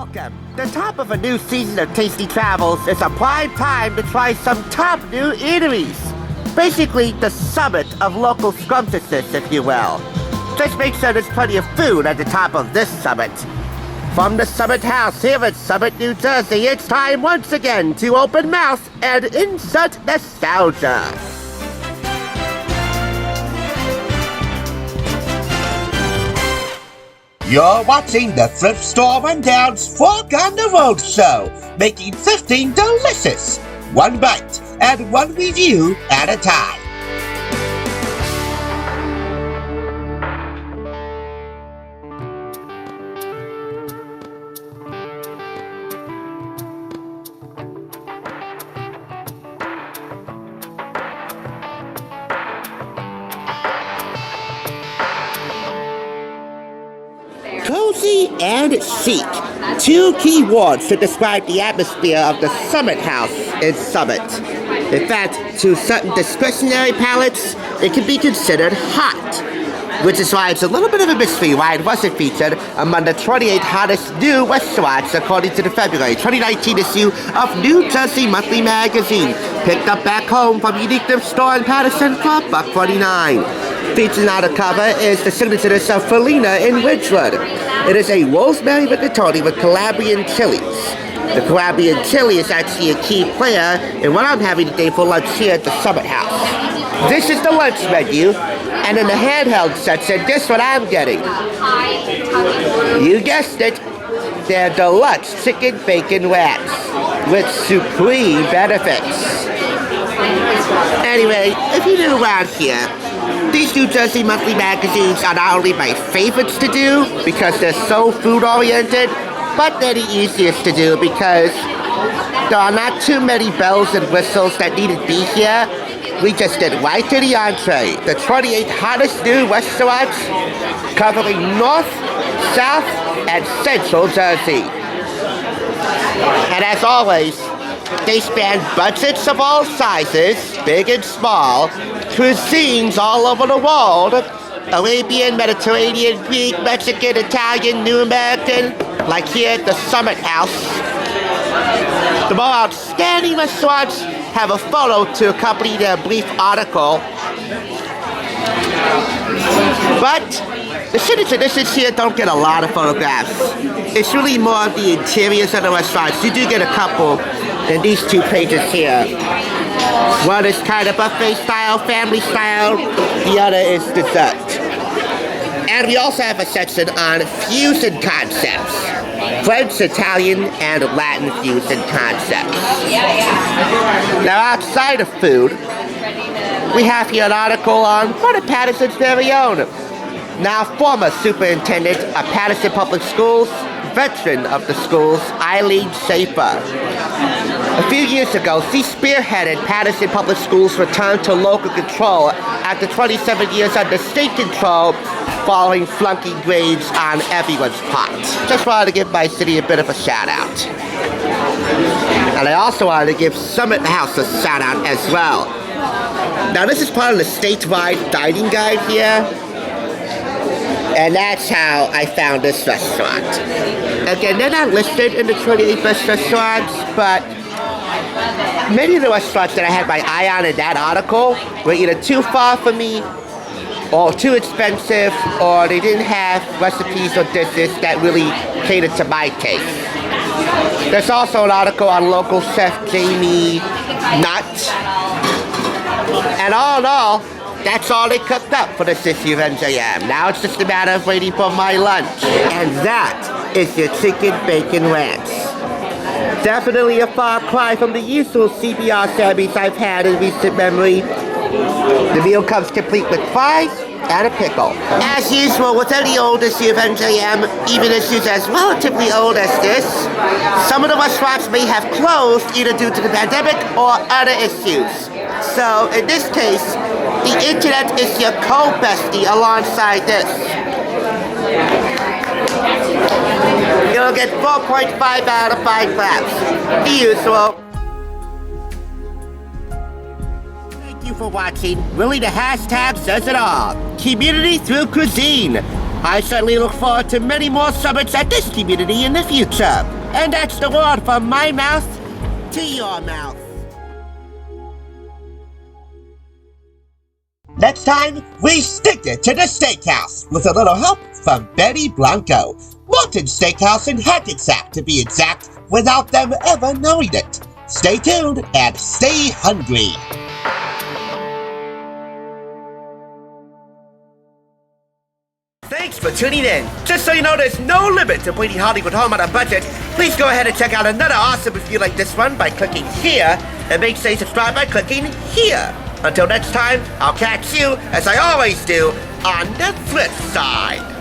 Welcome. The top of a new season of Tasty Travels is a prime time to try some top new eateries. Basically, the summit of local scrumptiousness, if you will. Just make sure there's plenty of food at the top of this summit. From the Summit House here at Summit, New Jersey, it's time once again to open mouth and insert nostalgia. You're watching the Thrift Store Rundown's Fork On The Roadshow, making thrifting delicious, one bite and one review at a time. Cozy and chic, two key words to describe the atmosphere of the Summit House in Summit. In fact, to certain discretionary palates, it can be considered hot, which is why it's a little bit of a mystery why it wasn't featured among the 28 hottest new restaurants according to the February 2019 issue of New Jersey Monthly Magazine, picked up back home from unique thrift store in Patterson for $1.49. Featured on the cover is the signature dish of Felina in Ridgewood. It is a rosemary rigatoni with Calabrian chilies. The Calabrian chili is actually a key player in what I'm having today for lunch here at the Summit House. This is the lunch menu, and in the handheld section, this is what I'm getting. You guessed it, they're deluxe chicken bacon wraps with supreme benefits. Anyway, if you're new around here, these New Jersey Monthly Magazines are not only my favorites to do because they're so food-oriented, but they're the easiest to do because there are not too many bells and whistles that need to be here. We just did right to the entree, the 28 hottest new restaurants covering North, South, and Central Jersey. And as always, they span budgets of all sizes, big and small, cuisines all over the world, Arabian, Mediterranean, Greek, Mexican, Italian, New American, like here at the Summit House. The more outstanding restaurants have a photo to accompany their brief article. But the signature dishes here don't get a lot of photographs. It's really more of the interiors of the restaurants. You do get a couple in these two pages here. One is kind of buffet style, family style. The other is dessert. And we also have a section on fusion concepts. French, Italian, and Latin fusion concepts. Now outside of food, we have here an article on one of Patterson's very own. Now former superintendent of Patterson Public Schools, veteran of the schools, Eileen Schaefer. A few years ago, she spearheaded Patterson Public Schools' return to local control after 27 years under state control following flunky grades on everyone's part. Just wanted to give my city a bit of a shout out. And I also wanted to give Summit House a shout out as well. Now this is part of the statewide dining guide here. And that's how I found this restaurant. Again, they're not listed in the 28 best restaurants, but many of the restaurants that I had my eye on in that article were either too far from me, or too expensive, or they didn't have recipes or dishes that really catered to my taste. There's also an article on local chef Jamie Nutt. And all in all, that's all they cooked up for this issue of NJM. Now it's just a matter of waiting for my lunch. And that is your chicken bacon ranch. Definitely a far cry from the usual CBR sammies I've had in recent memory. The meal comes complete with fries and a pickle. As usual with any old issue of NJM, even issues as relatively old as this, some of the restaurants may have closed either due to the pandemic or other issues. So in this case, the internet is your co-bestie alongside this. You'll get 4.5 out of 5 claps. The usual. Thank you for watching. Really, the hashtag says it all. Community through cuisine. I certainly look forward to many more summits at this community in the future. And that's the word from my mouth to your mouth. Next time, we stick it to the steakhouse with a little help from Betty Blanco. Morton's Steakhouse in Hackensack, to be exact, without them ever knowing it. Stay tuned and stay hungry. Thanks for tuning in. Just so you know, there's no limit to bringing Hollywood home on a budget. Please go ahead and check out another awesome review like this one by clicking here, and make sure you subscribe by clicking here. Until next time, I'll catch you, as I always do, on the flip side.